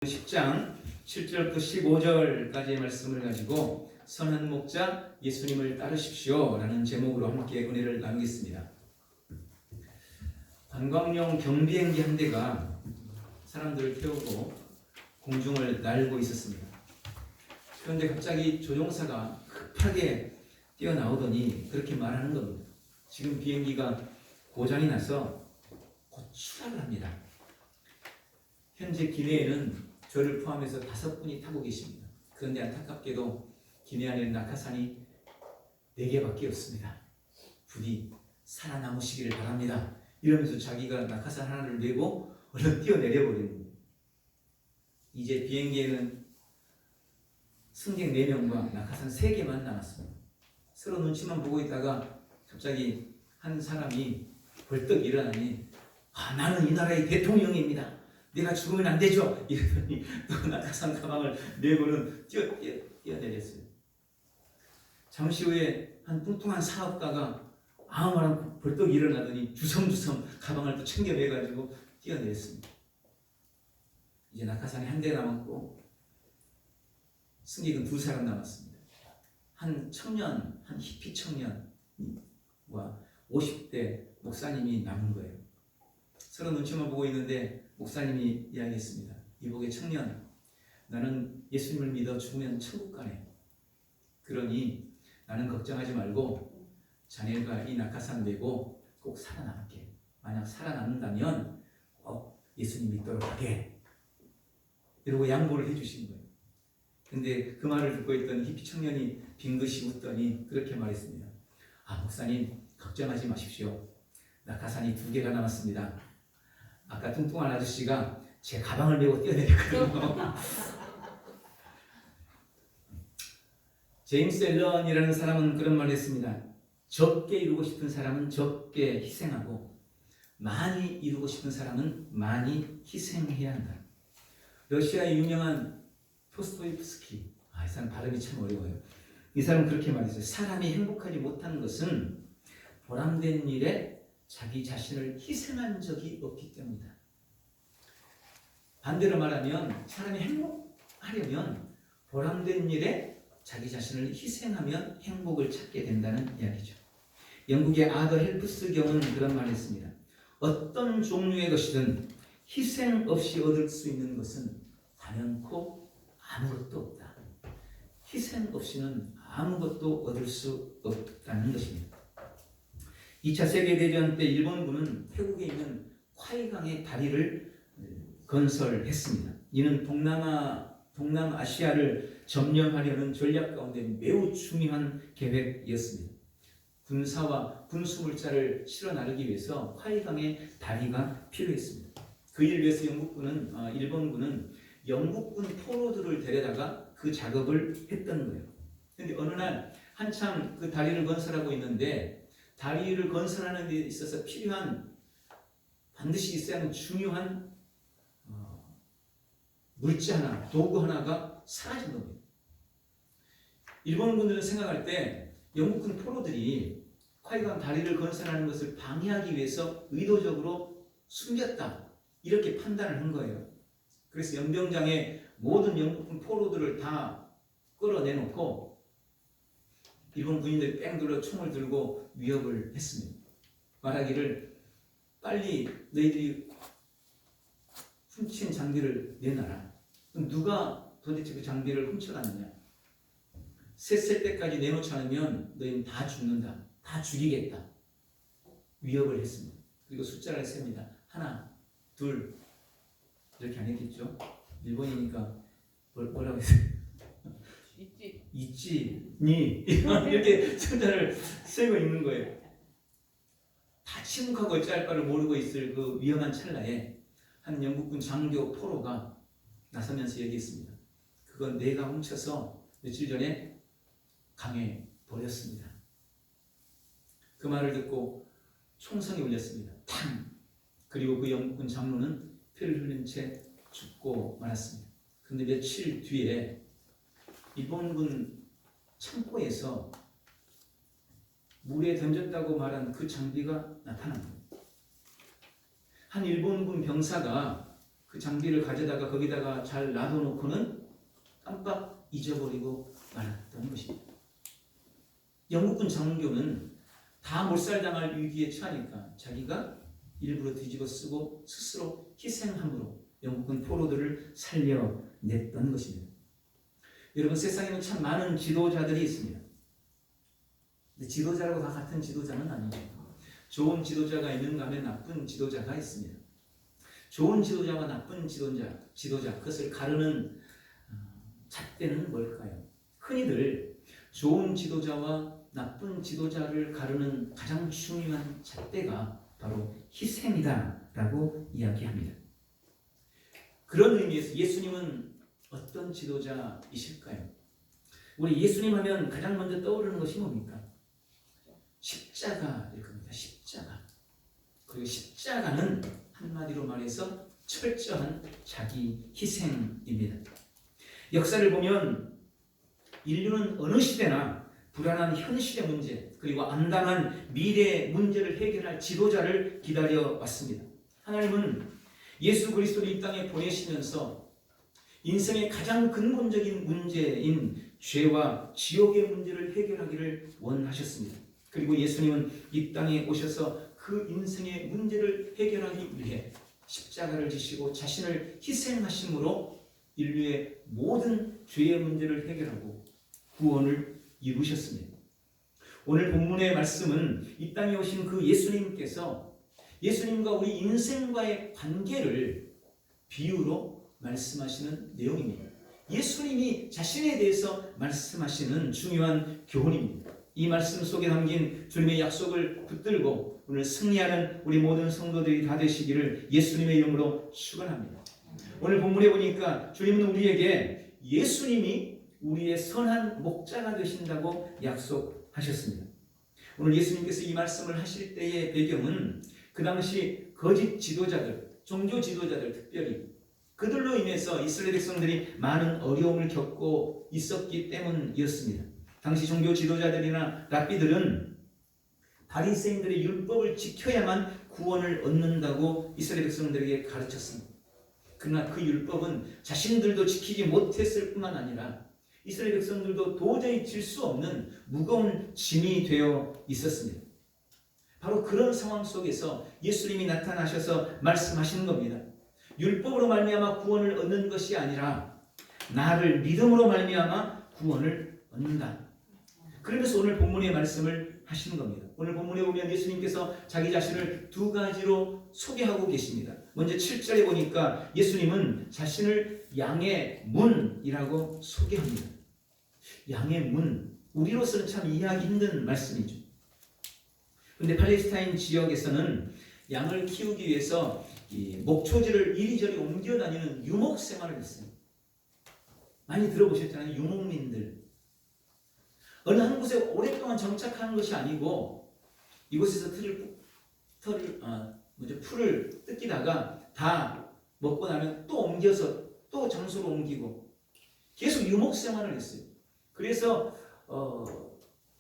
10장 7절부터 15절까지의 말씀을 가지고 선한 목자 예수님을 따르십시오 라는 제목으로 함께 은혜를 나누겠습니다. 관광용 경비행기 한 대가 사람들을 태우고 공중을 날고 있었습니다. 그런데 갑자기 조종사가 급하게 뛰어나오더니 그렇게 말하는 겁니다. 지금 비행기가 고장이 나서 곧 추락을 합니다. 현재 기내에는 저를 포함해서 5분이 타고 계십니다. 그런데 안타깝게도 기내 안에는 낙하산이 4개밖에 없습니다. 부디 살아남으시기를 바랍니다. 이러면서 자기가 낙하산 하나를 메고 얼른 뛰어내려 버리는 거예요. 이제 비행기에는 승객 4명과 낙하산 3개만 남았습니다. 서로 눈치만 보고 있다가 갑자기 한 사람이 벌떡 일어나니 나는 이 나라의 대통령입니다. 내가 죽으면 안 되죠. 이러더니 또 낙하산 가방을 메고는 뛰어내렸어요. 잠시 후에 한 뚱뚱한 사업가가 아무 말 않고 벌떡 일어나더니 주섬주섬 가방을 또 챙겨 매가지고 뛰어내렸습니다. 이제 낙하산이 한 대 남았고 승객은 2사람 남았습니다. 한 청년, 한 히피 청년과 50대 목사님이 남은 거예요. 서로 눈치만 보고 있는데 목사님이 이야기했습니다. 이복의 청년, 나는 예수님을 믿어 죽으면 천국 가네. 그러니 나는 걱정하지 말고 자네가 이 낙하산 메고 꼭 살아남게. 만약 살아남는다면 예수님 믿도록 하게. 이러고 양보를 해주신 거예요. 근데 그 말을 듣고 있던 히피 청년이 빙긋이 웃더니 그렇게 말했습니다. 목사님 걱정하지 마십시오. 낙하산이 2개가 남았습니다. 아까 뚱뚱한 아저씨가 제 가방을 메고 뛰어내렸거든요. 제임스 앨런이라는 사람은 그런 말을 했습니다. 적게 이루고 싶은 사람은 적게 희생하고 많이 이루고 싶은 사람은 많이 희생해야 한다. 러시아의 유명한 토스토옙스키, 이 사람 발음이 참 어려워요. 이 사람은 그렇게 말했어요. 사람이 행복하지 못한 것은 보람된 일에 자기 자신을 희생한 적이 없기 때문이다. 반대로 말하면 사람이 행복하려면 보람된 일에 자기 자신을 희생하면 행복을 찾게 된다는 이야기죠. 영국의 아더 헬프스 경은 그런 말을 했습니다. 어떤 종류의 것이든 희생 없이 얻을 수 있는 것은 단연코 아무것도 없다. 희생 없이는 아무것도 얻을 수 없다는 것입니다. 2차 세계대전 때 일본군은 태국에 있는 콰이강의 다리를 건설했습니다. 이는 동남아시아를 점령하려는 전략 가운데 매우 중요한 계획이었습니다. 군사와 군수물자를 실어 나르기 위해서 콰이강의 다리가 필요했습니다. 그 일을 위해서 일본군은 영국군 포로들을 데려다가 그 작업을 했던 거예요. 그런데 어느 날 한참 그 다리를 건설하고 있는데 다리를 건설하는 데 있어서 필요한 반드시 있어야 하는 중요한 물자 하나, 도구 하나가 사라진 겁니다. 일본군들은 생각할 때 영국군 포로들이 콰이강 다리를 건설하는 것을 방해하기 위해서 의도적으로 숨겼다. 이렇게 판단을 한 거예요. 그래서 연병장에 모든 영국군 포로들을 다 끌어내놓고 일본 군인들이 뺑 돌려 총을 들고 위협을 했습니다. 말하기를 빨리 너희들이 훔친 장비를 내놔라. 그럼 누가 도대체 그 장비를 훔쳐갔느냐? 셋 때까지 내놓지 않으면 너희는 다 죽는다. 다 죽이겠다. 위협을 했습니다. 그리고 숫자를 셉니다. 1, 2 이렇게 안 했겠죠? 일본이니까 뭐라고 했어요? 있지, 니 이렇게 숫자를 세고 있는 거예요. 다 침묵하고 어찌할 바를 모르고 있을 그 위험한 찰나에 한 영국군 장교 포로가 나서면서 얘기했습니다. 그건 내가 훔쳐서 며칠 전에 강에 버렸습니다. 그 말을 듣고 총성이 울렸습니다. 탕! 그리고 그 영국군 장로는 피를 흘린 채 죽고 말았습니다. 그런데 며칠 뒤에 일본군 창고에서 물에 던졌다고 말한 그 장비가 나타납니다. 한 일본군 병사가 그 장비를 가져다가 거기다가 잘 놔둬놓고는 깜빡 잊어버리고 말았던 것입니다. 영국군 장교는 다 몰살당할 위기에 처하니까 자기가 일부러 뒤집어 쓰고 스스로 희생함으로 영국군 포로들을 살려냈던 것입니다. 여러분, 세상에는 참 많은 지도자들이 있습니다. 근데 지도자라고 다 같은 지도자는 아니에요. 좋은 지도자가 있는가 하면 나쁜 지도자가 있습니다. 좋은 지도자와 나쁜 지도자 그것을 가르는 잣대는 뭘까요? 흔히들 좋은 지도자와 나쁜 지도자를 가르는 가장 중요한 잣대가 바로 희생이다라고 이야기합니다. 그런 의미에서 예수님은 어떤 지도자이실까요? 우리 예수님 하면 가장 먼저 떠오르는 것이 뭡니까? 십자가일 겁니다. 십자가. 그리고 십자가는 한마디로 말해서 철저한 자기 희생입니다. 역사를 보면 인류는 어느 시대나 불안한 현실의 문제 그리고 암담한 미래의 문제를 해결할 지도자를 기다려 왔습니다. 하나님은 예수 그리스도를 이 땅에 보내시면서 인생의 가장 근본적인 문제인 죄와 지옥의 문제를 해결하기를 원하셨습니다. 그리고 예수님은 이 땅에 오셔서 그 인생의 문제를 해결하기 위해 십자가를 지시고 자신을 희생하심으로 인류의 모든 죄의 문제를 해결하고 구원을 이루셨습니다. 오늘 본문의 말씀은 이 땅에 오신 그 예수님께서 예수님과 우리 인생과의 관계를 비유로 말씀하시는 내용입니다. 예수님이 자신에 대해서 말씀하시는 중요한 교훈입니다. 이 말씀 속에 담긴 주님의 약속을 붙들고 오늘 승리하는 우리 모든 성도들이 다 되시기를 예수님의 이름으로 축원합니다. 오늘 본문에 보니까 주님은 우리에게 예수님이 우리의 선한 목자가 되신다고 약속하셨습니다. 오늘 예수님께서 이 말씀을 하실 때의 배경은 그 당시 거짓 지도자들, 종교 지도자들 특별히 그들로 인해서 이스라엘 백성들이 많은 어려움을 겪고 있었기 때문이었습니다. 당시 종교 지도자들이나 랍비들은 바리새인들의 율법을 지켜야만 구원을 얻는다고 이스라엘 백성들에게 가르쳤습니다. 그러나 그 율법은 자신들도 지키지 못했을 뿐만 아니라 이스라엘 백성들도 도저히 질 수 없는 무거운 짐이 되어 있었습니다. 바로 그런 상황 속에서 예수님이 나타나셔서 말씀하시는 겁니다. 율법으로 말미암아 구원을 얻는 것이 아니라 나를 믿음으로 말미암아 구원을 얻는다. 그러면서 오늘 본문의 말씀을 하시는 겁니다. 오늘 본문에 보면 예수님께서 자기 자신을 두 가지로 소개하고 계십니다. 먼저 7절에 보니까 예수님은 자신을 양의 문이라고 소개합니다. 양의 문, 우리로서는 참 이해하기 힘든 말씀이죠. 그런데 팔레스타인 지역에서는 양을 키우기 위해서 이 목초지를 이리저리 옮겨 다니는 유목 생활을 했어요. 많이 들어보셨잖아요. 유목민들. 어느 한 곳에 오랫동안 정착하는 것이 아니고 이곳에서 풀을 뜯기다가 다 먹고 나면 또 옮겨서 또 장소로 옮기고 계속 유목 생활을 했어요. 그래서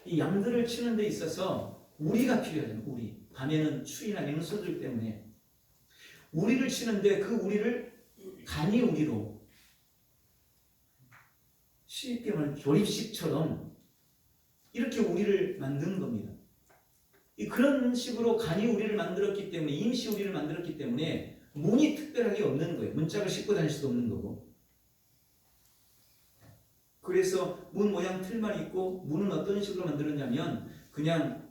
이 양들을 치는 데 있어서 우리가 필요해요. 우리. 밤에는 추위나 냉소들 때문에 우리를 치는데 그 우리를 간이 우리로 쉽게 말하면 조립식처럼 이렇게 우리를 만든 겁니다. 그런 식으로 간이 우리를 만들었기 때문에 임시 우리를 만들었기 때문에 문이 특별하게 없는 거예요. 문짝을 싣고 다닐 수도 없는 거고. 그래서 문 모양 틀만 있고 문은 어떤 식으로 만들었냐면 그냥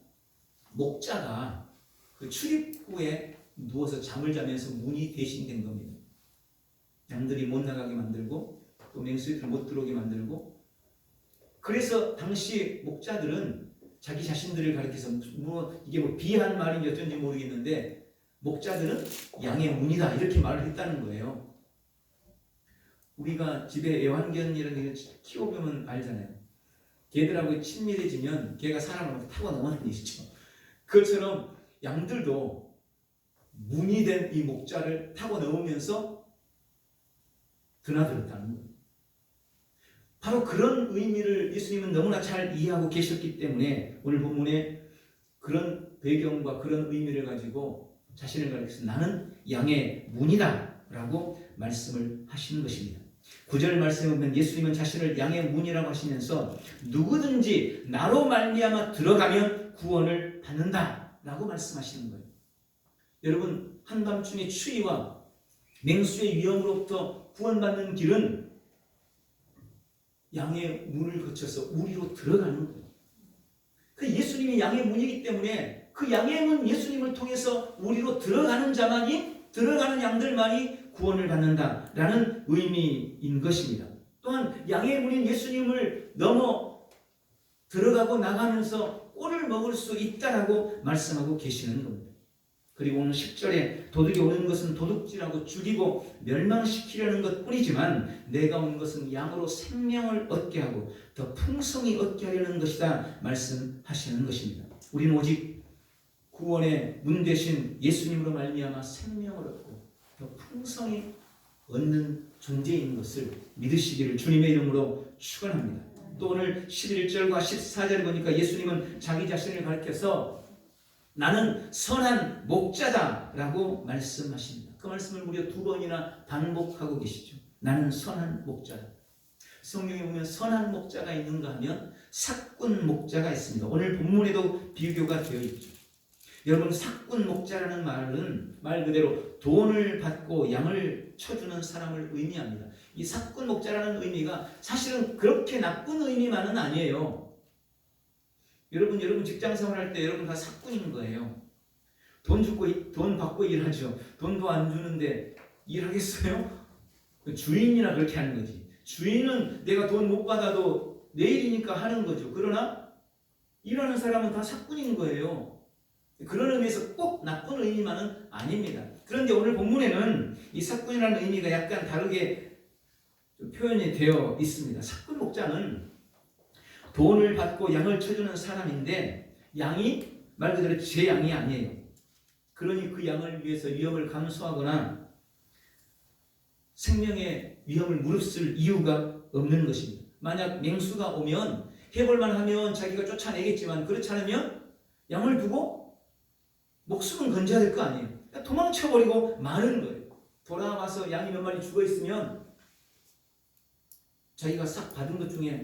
목자가 그 출입구에 누워서 잠을 자면서 문이 대신된 겁니다. 양들이 못 나가게 만들고 또 맹수들 못 들어오게 만들고 그래서 당시 목자들은 자기 자신들을 가리켜서 이게 비한 말인지 어쩐지 모르겠는데 목자들은 양의 문이다 이렇게 말을 했다는 거예요. 우리가 집에 애완견이라는 게 키워보면 알잖아요. 개들하고 친밀해지면 개가 사람을 타고 넘어가는 일이죠. 그것처럼 양들도 문이 된 이 목자를 타고 넘으면서 드나들었다는 거예요. 바로 그런 의미를 예수님은 너무나 잘 이해하고 계셨기 때문에 오늘 본문에 그런 배경과 그런 의미를 가지고 자신을 가리켜서 나는 양의 문이다 라고 말씀을 하시는 것입니다. 9절 말씀에 보면 예수님은 자신을 양의 문이라고 하시면서 누구든지 나로 말미암아 들어가면 구원을 받는다 라고 말씀하시는 거예요. 여러분, 한밤중의 추위와 맹수의 위험으로부터 구원받는 길은 양의 문을 거쳐서 우리로 들어가는 거예요. 그 예수님이 양의 문이기 때문에 그 양의 문 예수님을 통해서 우리로 들어가는 양들만이 구원을 받는다라는 의미인 것입니다. 또한 양의 문인 예수님을 넘어 들어가고 나가면서 꼴을 먹을 수 있다라고 말씀하고 계시는 겁니다. 그리고 오늘 10절에 도둑이 오는 것은 도둑질하고 죽이고 멸망시키려는 것뿐이지만 내가 온 것은 양으로 생명을 얻게 하고 더 풍성히 얻게 하려는 것이다 말씀하시는 것입니다. 우리는 오직 구원의 문 대신 예수님으로 말미암아 생명을 얻고 더 풍성히 얻는 존재인 것을 믿으시기를 주님의 이름으로 축원합니다. 또 오늘 11절과 14절 보니까 예수님은 자기 자신을 가리켜서 나는 선한 목자다라고 말씀하십니다. 그 말씀을 무려 2번이나 반복하고 계시죠. 나는 선한 목자다. 성경에 보면 선한 목자가 있는가 하면 삭군 목자가 있습니다. 오늘 본문에도 비교가 되어 있죠. 여러분, 삭군 목자라는 말은 말 그대로 돈을 받고 양을 쳐주는 사람을 의미합니다. 이 삭군 목자라는 의미가 사실은 그렇게 나쁜 의미만은 아니에요. 여러분 직장 생활할 때 여러분 다 삭군인 거예요. 돈 받고 일하죠. 돈도 안 주는데 일하겠어요? 주인이나 그렇게 하는 거지. 주인은 내가 돈 못 받아도 내일이니까 하는 거죠. 그러나 일하는 사람은 다 삭군인 거예요. 그런 의미에서 꼭 나쁜 의미만은 아닙니다. 그런데 오늘 본문에는 이 삭군이라는 의미가 약간 다르게 좀 표현이 되어 있습니다. 삭군 목자는 돈을 받고 양을 쳐주는 사람인데 양이 말 그대로 제 양이 아니에요. 그러니 그 양을 위해서 위험을 감수하거나 생명의 위험을 무릅쓸 이유가 없는 것입니다. 만약 맹수가 오면 해볼만 하면 자기가 쫓아내겠지만 그렇지 않으면 양을 두고 목숨은 건져야 될 거 아니에요. 그러니까 도망쳐버리고 마는 거예요. 돌아와서 양이 몇 마리 죽어있으면 자기가 싹 받은 것 중에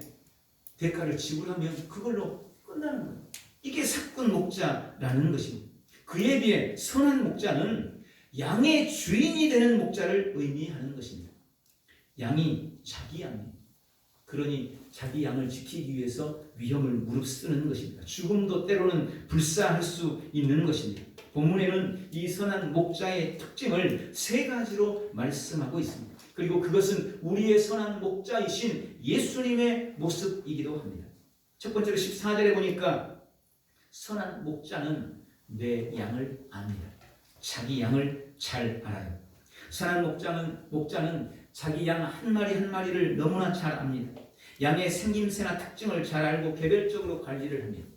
대가를 지불하면 그걸로 끝나는 거예요. 이게 삭군 목자라는 것입니다. 그에 비해 선한 목자는 양의 주인이 되는 목자를 의미하는 것입니다. 양이 자기 양이에요. 그러니 자기 양을 지키기 위해서 위험을 무릅쓰는 것입니다. 죽음도 때로는 불사할 수 있는 것입니다. 본문에는 이 선한 목자의 특징을 3가지로 말씀하고 있습니다. 그리고 그것은 우리의 선한 목자이신 예수님의 모습이기도 합니다. 첫 번째로 14절에 보니까 선한 목자는 내 양을 압니다. 자기 양을 잘 알아요. 선한 목자는 자기 양 한 마리 한 마리를 너무나 잘 압니다. 양의 생김새나 특징을 잘 알고 개별적으로 관리를 합니다.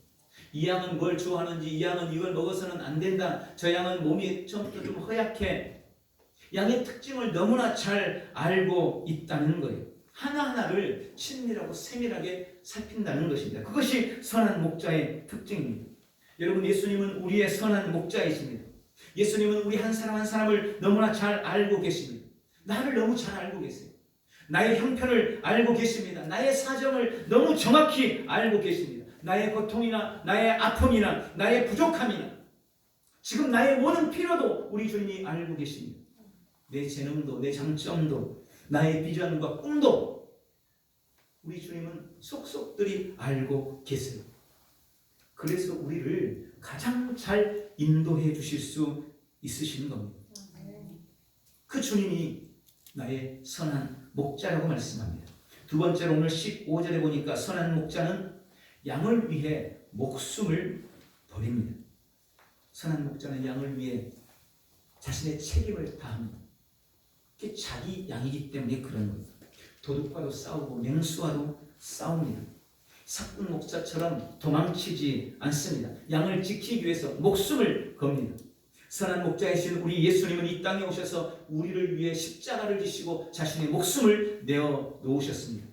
이 양은 뭘 좋아하는지, 이 양은 이걸 먹어서는 안 된다, 저 양은 몸이 처음부터 좀 허약해. 양의 특징을 너무나 잘 알고 있다는 거예요. 하나하나를 친밀하고 세밀하게 살핀다는 것입니다. 그것이 선한 목자의 특징입니다. 여러분, 예수님은 우리의 선한 목자이십니다. 예수님은 우리 한 사람 한 사람을 너무나 잘 알고 계십니다. 나를 너무 잘 알고 계세요. 나의 형편을 알고 계십니다. 나의 사정을 너무 정확히 알고 계십니다. 나의 고통이나 나의 아픔이나 나의 부족함이나 지금 나의 모든 필요도 우리 주님이 알고 계십니다. 내 재능도 내 장점도 나의 비전과 꿈도 우리 주님은 속속들이 알고 계세요. 그래서 우리를 가장 잘 인도해 주실 수 있으신 겁니다. 그 주님이 나의 선한 목자라고 말씀합니다. 두 번째로 오늘 15절에 보니까 선한 목자는 양을 위해 목숨을 버립니다. 선한 목자는 양을 위해 자신의 책임을 다합니다. 그게 자기 양이기 때문에 그런 거예요. 도둑과도 싸우고 맹수와도 싸웁니다. 삭군 목자처럼 도망치지 않습니다. 양을 지키기 위해서 목숨을 겁니다. 선한 목자이신 우리 예수님은 이 땅에 오셔서 우리를 위해 십자가를 지시고 자신의 목숨을 내어 놓으셨습니다.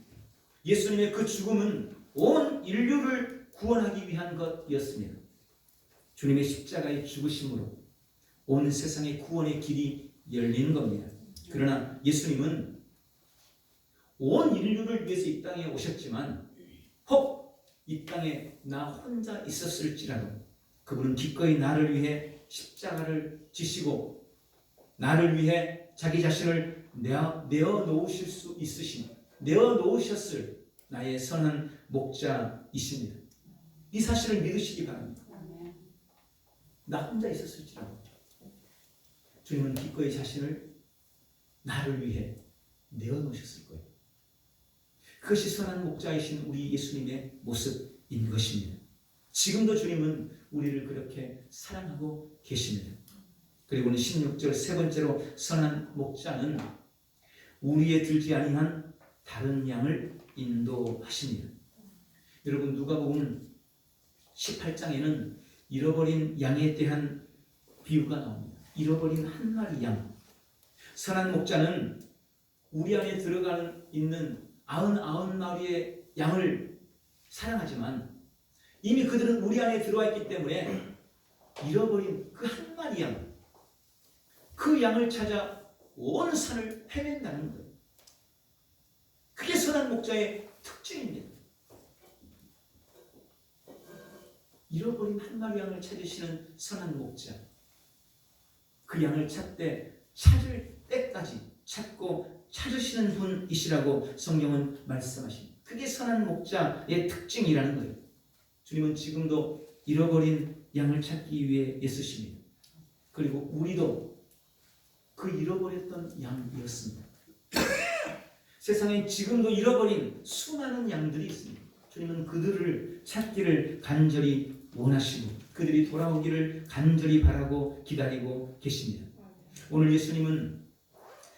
예수님의 그 죽음은 온 인류를 구원하기 위한 것이었습니다. 주님의 십자가의 죽으심으로 온 세상의 구원의 길이 열린 겁니다. 그러나 예수님은 온 인류를 위해서 이 땅에 오셨지만 혹 이 땅에 나 혼자 있었을지라도 그분은 기꺼이 나를 위해 십자가를 지시고 나를 위해 자기 자신을 내어놓으실 수 있으신, 내어놓으셨을 나의 선한 목자이십니다. 이 사실을 믿으시기 바랍니다. 나 혼자 있었을지라도 주님은 기꺼이 자신을 나를 위해 내어놓으셨을 거예요. 그것이 선한 목자이신 우리 예수님의 모습인 것입니다. 지금도 주님은 우리를 그렇게 사랑하고 계십니다. 그리고는 16절 세 번째로 선한 목자는 우리의 들지 아니한 다른 양을 인도하십니다. 여러분 누가복음 18장에는 잃어버린 양에 대한 비유가 나옵니다. 잃어버린 한 마리 양. 선한 목자는 우리 안에 들어가 있는 99마리의 양을 사랑하지만 이미 그들은 우리 안에 들어와 있기 때문에 잃어버린 그 한 마리 양, 그 양을 찾아 온 산을 헤맨다는 거예요. 그게 선한 목자의 특징입니다. 잃어버린 한 마리 양을 찾으시는 선한 목자. 그 양을 찾을 때까지 찾고 찾으시는 분이시라고 성경은 말씀하십니다. 그게 선한 목자의 특징이라는 거예요. 주님은 지금도 잃어버린 양을 찾기 위해 애쓰십니다. 그리고 우리도 그 잃어버렸던 양이었습니다. 세상에 지금도 잃어버린 수많은 양들이 있습니다. 주님은 그들을 찾기를 간절히 원하시고 그들이 돌아오기를 간절히 바라고 기다리고 계십니다. 오늘 예수님은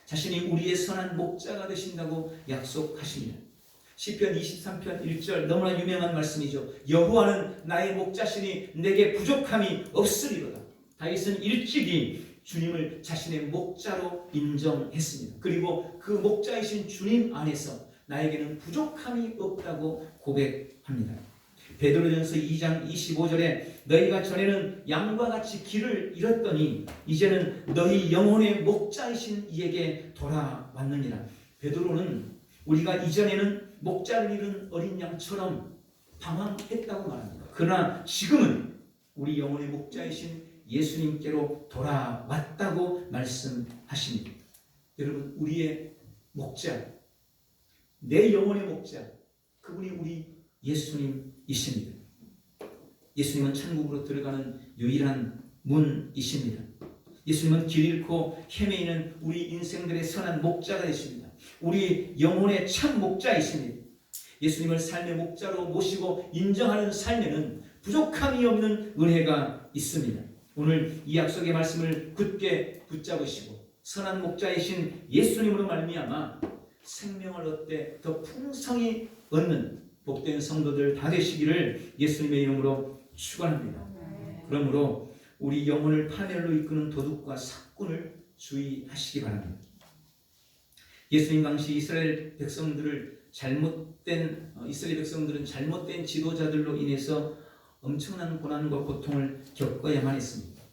자신이 우리의 선한 목자가 되신다고 약속하십니다. 시편 23편 1절 너무나 유명한 말씀이죠. 여호와는 나의 목자시니 내게 부족함이 없으리로다. 다윗은 일찍이 주님을 자신의 목자로 인정했습니다. 그리고 그 목자이신 주님 안에서 나에게는 부족함이 없다고 고백합니다. 베드로전서 2장 25절에 너희가 전에는 양과 같이 길을 잃었더니 이제는 너희 영혼의 목자이신 이에게 돌아왔느니라. 베드로는 우리가 이전에는 목자를 잃은 어린 양처럼 방황했다고 말합니다. 그러나 지금은 우리 영혼의 목자이신 예수님께로 돌아왔다고 말씀하십니다. 여러분 우리의 목자, 내 영혼의 목자, 그분이 우리 예수님이십니다. 예수님은 천국으로 들어가는 유일한 문이십니다. 예수님은 길 잃고 헤매이는 우리 인생들의 선한 목자가 되십니다. 우리 영혼의 참 목자이십니다. 예수님을 삶의 목자로 모시고 인정하는 삶에는 부족함이 없는 은혜가 있습니다. 오늘 이 약속의 말씀을 굳게 붙잡으시고 선한 목자이신 예수님으로 말미암아 생명을 얻되 더 풍성히 얻는 복된 성도들 다 되시기를 예수님의 이름으로 축원합니다. 그러므로 우리 영혼을 파멸로 이끄는 도둑과 사꾼을 주의하시기 바랍니다. 예수님 당시 이스라엘 백성들은 잘못된 지도자들로 인해서 엄청난 고난과 고통을 겪어야만 했습니다.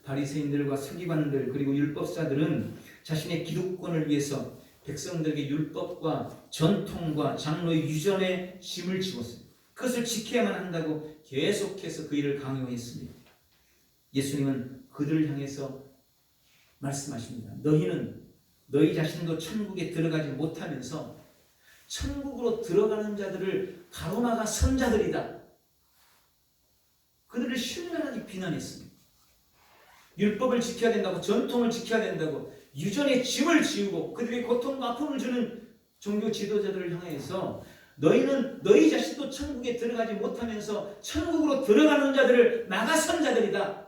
바리새인들과 서기관들 그리고 율법사들은 자신의 기득권을 위해서 백성들에게 율법과 전통과 장로의 유전의 짐을 지웠습니다. 그것을 지켜야만 한다고 계속해서 그 일을 강요했습니다. 예수님은 그들을 향해서 말씀하십니다. 너희는 너희 자신도 천국에 들어가지 못하면서 천국으로 들어가는 자들을 가로막아 선 자들이다. 그들을 신랄하게 비난했습니다. 율법을 지켜야 된다고, 전통을 지켜야 된다고, 유전의 짐을 지우고 그들에게 고통과 아픔을 주는 종교 지도자들을 향해서 너희는 너희 자신도 천국에 들어가지 못하면서 천국으로 들어가는 자들을 나가선 자들이다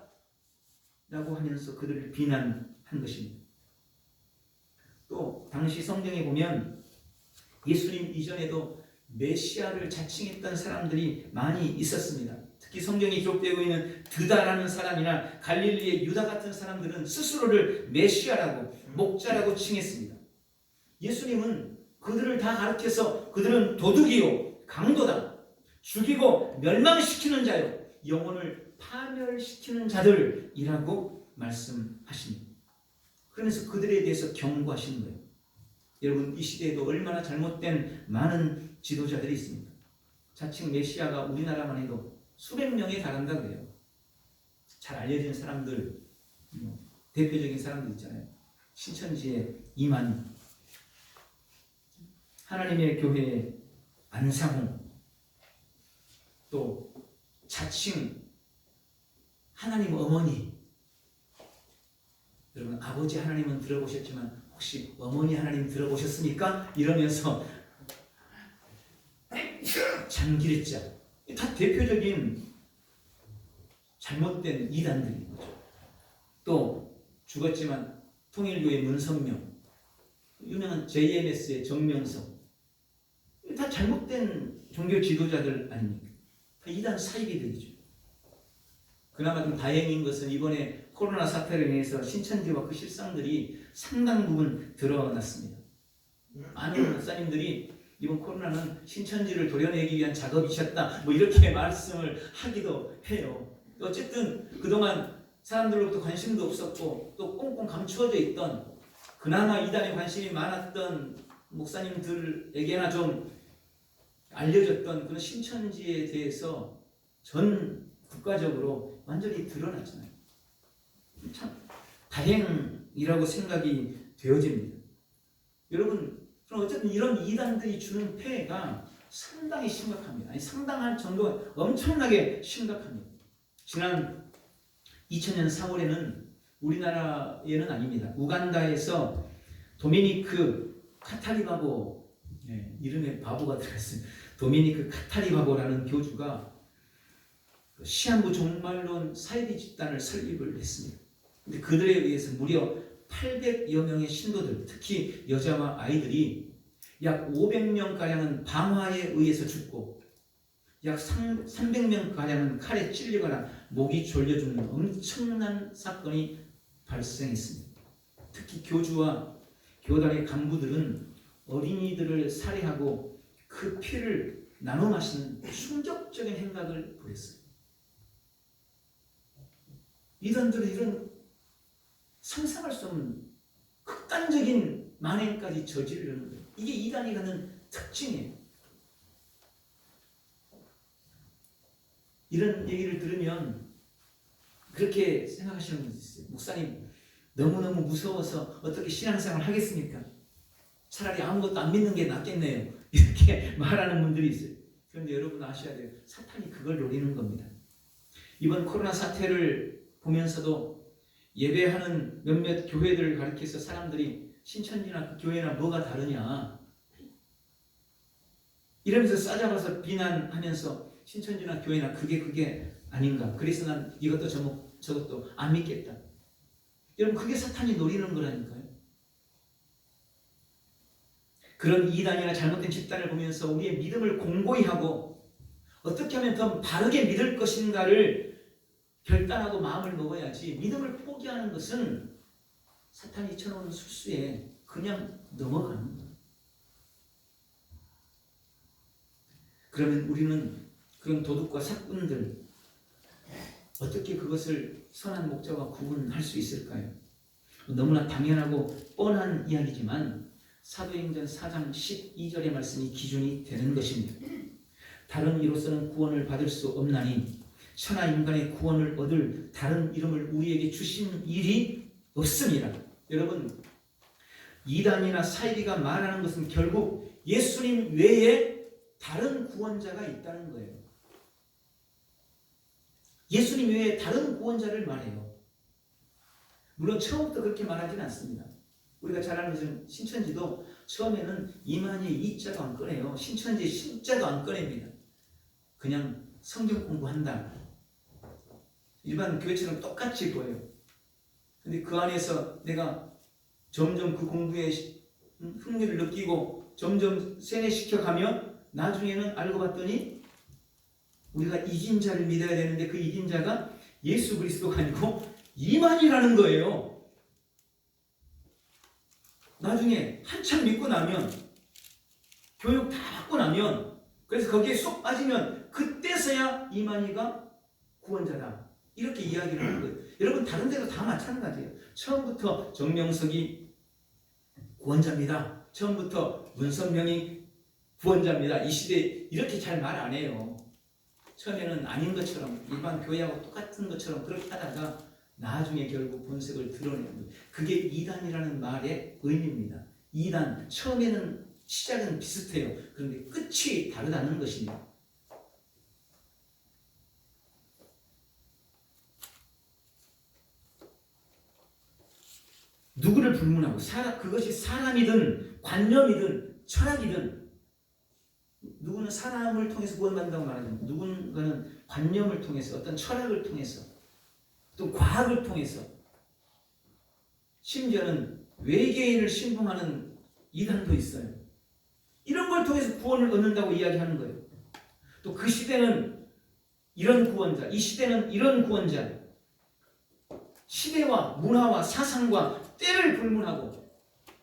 라고 하면서 그들을 비난한 것입니다. 또 당시 성경에 보면 예수님 이전에도 메시아를 자칭했던 사람들이 많이 있었습니다. 특히 성경에 기록되고 있는 드다라는 사람이나 갈릴리의 유다 같은 사람들은 스스로를 메시아라고 목자라고 칭했습니다. 예수님은 그들을 다 가르쳐서 그들은 도둑이요 강도다, 죽이고 멸망시키는 자요 영혼을 파멸시키는 자들이라고 말씀하십니다. 그러면서 그들에 대해서 경고하시는 거예요. 여러분, 이 시대에도 얼마나 잘못된 많은 지도자들이 있습니다. 자칭 메시아가 우리나라만 해도 수백 명에 달한다 그래요. 잘 알려진 사람들, 대표적인 사람들 있잖아요. 신천지의 이만희, 하나님의 교회의 안상홍, 또 자칭 하나님 어머니. 여러분, 아버지 하나님은 들어보셨지만 혹시 어머니 하나님 들어보셨습니까? 이러면서 장기리자, 다 대표적인 잘못된 이단들인 거죠. 또 죽었지만 통일교의 문선명, 유명한 JMS의 정명석, 다 잘못된 종교 지도자들 아닙니까? 다 이단 사이비들이죠. 그나마 좀 다행인 것은 이번에 코로나 사태로 인해서 신천지와 그 실상들이 상당 부분 드러났습니다. 많은 목사님들이 이번 코로나는 신천지를 도려내기 위한 작업이셨다, 뭐 이렇게 말씀을 하기도 해요. 어쨌든 그동안 사람들로부터 관심도 없었고 또 꽁꽁 감추어져 있던, 그나마 이단에 관심이 많았던 목사님들에게나 좀 알려졌던 그런 신천지에 대해서 전 국가적으로 완전히 드러났잖아요. 참 다행이라고 생각이 되어집니다. 여러분, 그럼 어쨌든 이런 이단들이 주는 폐해가 상당히 심각합니다. 아니, 상당한 정도가 엄청나게 심각합니다. 지난 2000년 4월에는 우리나라에는 아닙니다. 우간다에서 도미니크 카타리바보, 이름에 바보가 들어갔습니다. 도미니크 카타리바보라는 교주가 시한부 종말론 사이비 집단을 설립을 했습니다. 근데 그들에 의해서 무려 800여 명의 신도들, 특히 여자와 아이들이 약 500명가량은 방화에 의해서 죽고 약 300명가량은 칼에 찔리거나 목이 졸려 죽는 엄청난 사건이 발생했습니다. 특히 교주와 교단의 간부들은 어린이들을 살해하고 그 피를 나눠 마시는 충격적인 행각을 보였어요. 이단들은 이런 상상할 수 없는 극단적인 만행까지 저지르는 거예요. 이게 이단이 갖는 특징이에요. 이런 얘기를 들으면 그렇게 생각하시는 분이 있어요. 목사님, 너무너무 무서워서 어떻게 신앙생활 하겠습니까? 차라리 아무것도 안 믿는 게 낫겠네요. 이렇게 말하는 분들이 있어요. 그런데 여러분 아셔야 돼요. 사탄이 그걸 노리는 겁니다. 이번 코로나 사태를 보면서도 예배하는 몇몇 교회들을 가리켜서 사람들이 신천지나 그 교회나 뭐가 다르냐 이러면서 싸잡아서 비난하면서 신천지나 교회나 그게 아닌가. 그래서 난 이것도 저것도 안 믿겠다. 여러분, 그게 사탄이 노리는 거라니까요. 그런 이단이나 잘못된 집단을 보면서 우리의 믿음을 공고히 하고 어떻게 하면 더 바르게 믿을 것인가를 결단하고 마음을 먹어야지, 믿음을 포기하는 것은 사탄이 쳐놓은 술수에 그냥 넘어가는 거예요. 그러면 우리는 그런 도둑과 사꾼들, 어떻게 그것을 선한 목자와 구분할 수 있을까요? 너무나 당연하고 뻔한 이야기지만 사도행전 4장 12절의 말씀이 기준이 되는 것입니다. 다른 이로서는 구원을 받을 수 없나니 천하 인간의 구원을 얻을 다른 이름을 우리에게 주신 일이 없습니다. 여러분, 이단이나 사이비가 말하는 것은 결국 예수님 외에 다른 구원자가 있다는 거예요. 예수님 외에 다른 구원자를 말해요. 물론 처음부터 그렇게 말하지는 않습니다. 우리가 잘 아는 것은 신천지도 처음에는 이만희의 이자도 안 꺼내요. 신천지의 신자도 안 꺼냅니다. 그냥 성경 공부한다. 일반 교회처럼 똑같이 보여요. 근데 그 안에서 내가 점점 그 공부에 흥미를 느끼고 점점 세뇌시켜가면 나중에는 알고 봤더니 우리가 이긴 자를 믿어야 되는데 그 이긴 자가 예수 그리스도가 아니고 이만이라는 거예요. 나중에 한참 믿고 나면, 교육 다 받고 나면, 그래서 거기에 쏙 빠지면 그때서야 이만희가 구원자다, 이렇게 이야기를 하는 거예요. 여러분 다른 데도 다 마찬가지예요. 처음부터 정명석이 구원자입니다. 처음부터 문선명이 구원자입니다. 이 시대에 이렇게 잘 말 안 해요. 처음에는 아닌 것처럼 일반 교회하고 똑같은 것처럼 그렇게 하다가 나중에 결국 본색을 드러내는 거예요. 그게 이단이라는 말의 의미입니다. 이단, 처음에는 시작은 비슷해요. 그런데 끝이 다르다는 것입니다. 누구를 불문하고 그것이 사람이든 관념이든 철학이든 누구는 사람을 통해서 구원받는다고 말하지만 누군가는 관념을 통해서 어떤 철학을 통해서 또 과학을 통해서 심지어는 외계인을 신봉하는 이단도 있어요. 이런 걸 통해서 구원을 얻는다고 이야기하는 거예요. 또 그 시대는 이런 구원자, 이 시대는 이런 구원자, 시대와 문화와 사상과 때를 불문하고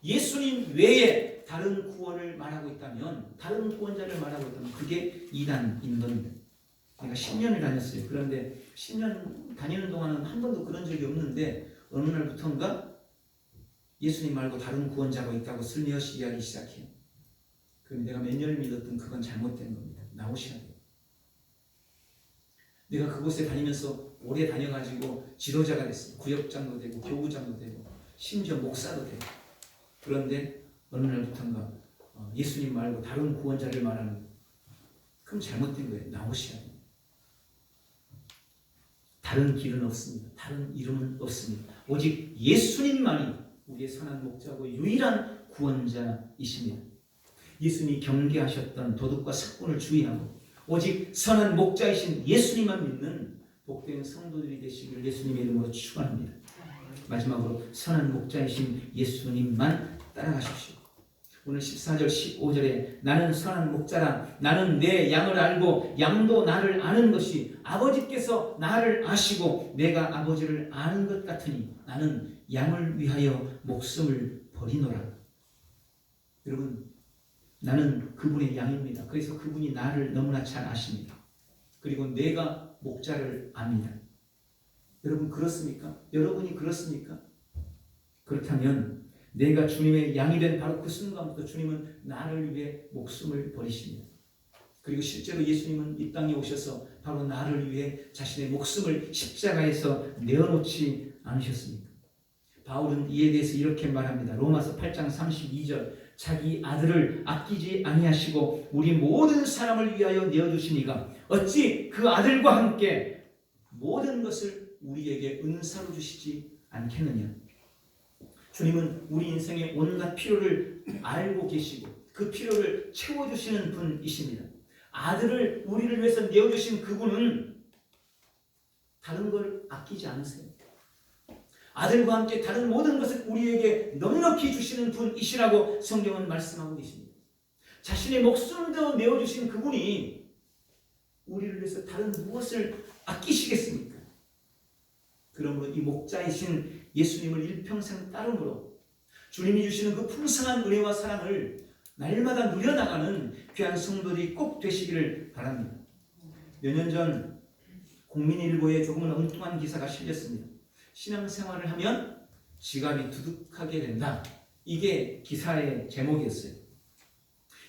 예수님 외에 다른 구원을 말하고 있다면, 다른 구원자를 말하고 있다면 그게 이단인 겁니다. 내가 10년을 다녔어요. 그런데 10년 다니는 동안은 한 번도 그런 적이 없는데 어느 날부터인가 예수님 말고 다른 구원자가 있다고 슬며시 이야기 시작해요. 그럼 내가 몇 년을 믿었던 그건 잘못된 겁니다. 나오셔야 돼요. 내가 그곳에 다니면서 오래 다녀가지고 지도자가 됐어요. 구역장도 되고 교구장도 되고 심지어 목사도 되고. 그런데 어느 날부터인가 예수님 말고 다른 구원자를 말하는 거예요. 그럼 잘못된 거예요. 나오셔야 돼요. 다른 길은 없습니다. 다른 이름은 없습니다. 오직 예수님만이 우리의 선한 목자고 유일한 구원자이십니다. 예수님이 경계하셨던 도덕과 사건을 주의하고 오직 선한 목자이신 예수님만 믿는 복된 성도들이 되시기를 예수님의 이름으로 축원합니다. 마지막으로 선한 목자이신 예수님만 따라가십시오. 오늘 14절 15절에 나는 선한 목자라, 나는 내 양을 알고 양도 나를 아는 것이 아버지께서 나를 아시고 내가 아버지를 아는 것 같으니 나는 양을 위하여 목숨을 버리노라. 여러분, 나는 그분의 양입니다. 그래서 그분이 나를 너무나 잘 아십니다. 그리고 내가 목자를 압니다. 여러분 그렇습니까? 여러분이 그렇습니까? 그렇다면 내가 주님의 양이 된 바로 그 순간부터 주님은 나를 위해 목숨을 버리십니다. 그리고 실제로 예수님은 이 땅에 오셔서 바로 나를 위해 자신의 목숨을 십자가에서 내어놓지 않으셨습니까? 바울은 이에 대해서 이렇게 말합니다. 로마서 8장 32절 자기 아들을 아끼지 아니하시고 우리 모든 사람을 위하여 내어주시니가 어찌 그 아들과 함께 모든 것을 우리에게 은사로 주시지 않겠느냐. 주님은 우리 인생의 온갖 필요를 알고 계시고 그 필요를 채워주시는 분이십니다. 아들을 우리를 위해서 내어주신 그분은 다른 걸 아끼지 않으세요. 아들과 함께 다른 모든 것을 우리에게 넉넉히 주시는 분이시라고 성경은 말씀하고 계십니다. 자신의 목숨도 내어주신 그분이 우리를 위해서 다른 무엇을 아끼시겠습니까? 그러므로 이 목자이신 예수님을 일평생 따름으로 주님이 주시는 그 풍성한 은혜와 사랑을 날마다 누려나가는 귀한 성도들이 꼭 되시기를 바랍니다. 몇 년 전 국민일보에 조금은 엉뚱한 기사가 실렸습니다. 신앙생활을 하면 지갑이 두둑하게 된다. 이게 기사의 제목이었어요.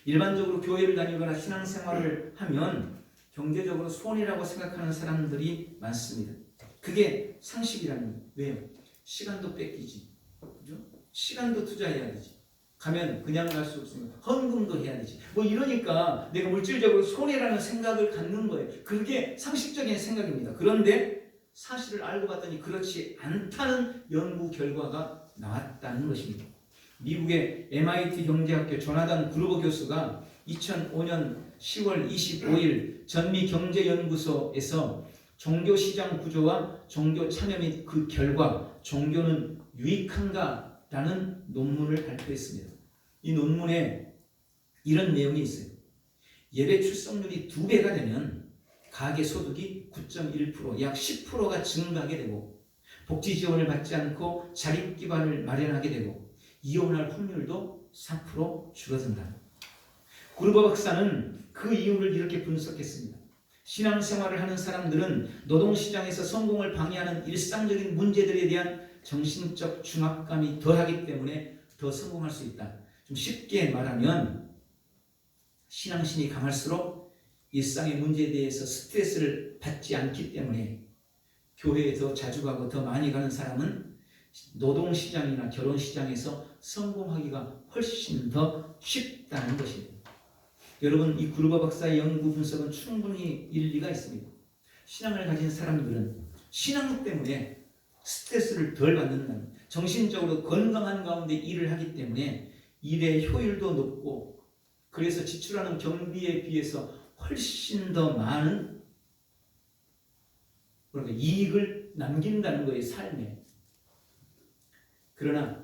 일반적으로 교회를 다니거나 신앙생활을 하면 경제적으로 손해라고 생각하는 사람들이 많습니다. 그게 상식이라는 거예요. 왜요? 시간도 뺏기지. 그죠? 시간도 투자해야 되지. 가면 그냥 갈 수 없으니까 헌금도 해야 되지. 뭐 이러니까 내가 물질적으로 손해라는 생각을 갖는 거예요. 그게 상식적인 생각입니다. 그런데 사실을 알고 봤더니 그렇지 않다는 연구 결과가 나왔다는 것입니다. 미국의 MIT 경제학교 조나단 그루버 교수가 2005년 10월 25일 전미경제연구소에서 종교시장 구조와 종교 참여 및 그 결과 종교는 유익한가? 라는 논문을 발표했습니다. 이 논문에 이런 내용이 있어요. 예배 출석률이 2배가 되면 가계소득이 9.1%, 약 10%가 증가하게 되고 복지 지원을 받지 않고 자립기반을 마련하게 되고 이혼할 확률도 4% 줄어든다. 그루버 박사는 그 이유를 이렇게 분석했습니다. 신앙생활을 하는 사람들은 노동시장에서 성공을 방해하는 일상적인 문제들에 대한 정신적 중압감이 덜하기 때문에 더 성공할 수 있다. 좀 쉽게 말하면 신앙심이 강할수록 일상의 문제에 대해서 스트레스를 받지 않기 때문에 교회에 더 자주 가고 더 많이 가는 사람은 노동시장이나 결혼시장에서 성공하기가 훨씬 더 쉽다는 것입니다. 여러분, 이 구르바 박사의 연구 분석은 충분히 일리가 있습니다. 신앙을 가진 사람들은 신앙 때문에 스트레스를 덜 받는다는, 정신적으로 건강한 가운데 일을 하기 때문에 일의 효율도 높고 그래서 지출하는 경비에 비해서 훨씬 더 많은 이익을 남긴다는 거예요, 삶에. 그러나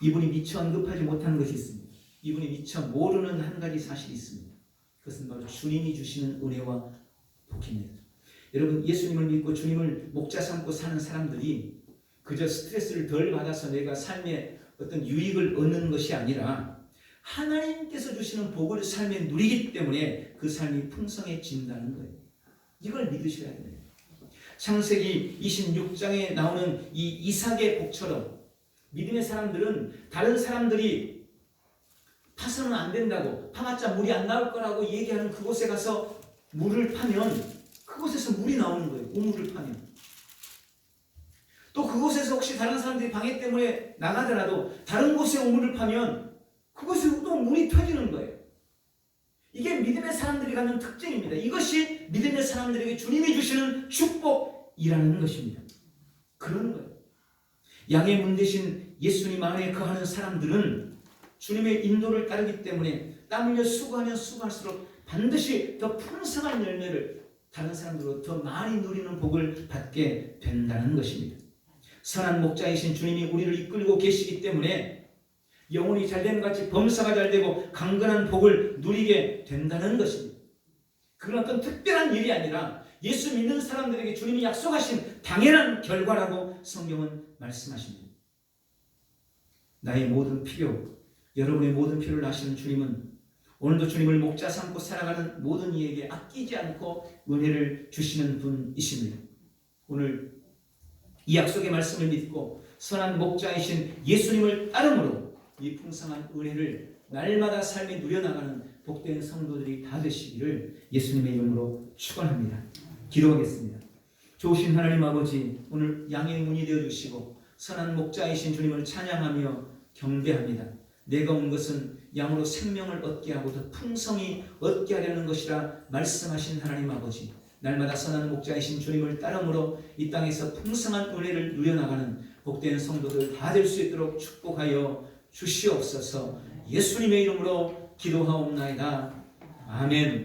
이분이 미처 언급하지 못한 것이 있습니다. 이분이 미처 모르는 한 가지 사실이 있습니다. 그것은 바로 주님이 주시는 은혜와 복입니다. 여러분, 예수님을 믿고 주님을 목자 삼고 사는 사람들이 그저 스트레스를 덜 받아서 내가 삶에 어떤 유익을 얻는 것이 아니라 하나님께서 주시는 복을 삶에 누리기 때문에 그 삶이 풍성해진다는 거예요. 이걸 믿으셔야 돼요. 창세기 26장에 나오는 이 이삭의 복처럼 믿음의 사람들은 다른 사람들이 파서는 안 된다고, 파봤자 물이 안 나올 거라고 얘기하는 그곳에 가서 물을 파면 그곳에서 물이 나오는 거예요. 우물을 파면. 또 그곳에서 혹시 다른 사람들이 방해 때문에 나가더라도 다른 곳에 우물을 파면 그곳에 또 물이 터지는 거예요. 이게 믿음의 사람들이 갖는 특징입니다. 이것이 믿음의 사람들에게 주님이 주시는 축복이라는 것입니다. 그런 거예요. 양의 문 대신 예수님 안에 거하는 사람들은 주님의 인도를 따르기 때문에 땀 흘려 수고하면 수고할수록 반드시 더 풍성한 열매를 다른 사람들로 더 많이 누리는 복을 받게 된다는 것입니다. 선한 목자이신 주님이 우리를 이끌고 계시기 때문에 영혼이 잘되는 같이 범사가 잘되고 강건한 복을 누리게 된다는 것입니다. 그건 어떤 특별한 일이 아니라 예수 믿는 사람들에게 주님이 약속하신 당연한 결과라고 성경은 말씀하십니다. 나의 모든 필요, 여러분의 모든 필요를 아시는 주님은 오늘도 주님을 목자 삼고 살아가는 모든 이에게 아끼지 않고 은혜를 주시는 분이십니다. 오늘 이 약속의 말씀을 믿고 선한 목자이신 예수님을 따름으로 이 풍성한 은혜를 날마다 삶에 누려나가는 복된 성도들이 다 되시기를 예수님의 이름으로 축원합니다. 기도하겠습니다. 좋으신 하나님 아버지, 오늘 양의 문이 되어주시고 선한 목자이신 주님을 찬양하며 경배합니다. 내가 온 것은 양으로 생명을 얻게 하고 더 풍성히 얻게 하려는 것이라 말씀하신 하나님 아버지, 날마다 선한 목자이신 주님을 따름으로 이 땅에서 풍성한 은혜를 누려나가는 복된 성도들 다 될 수 있도록 축복하여 주시옵소서. 예수님의 이름으로 기도하옵나이다. 아멘.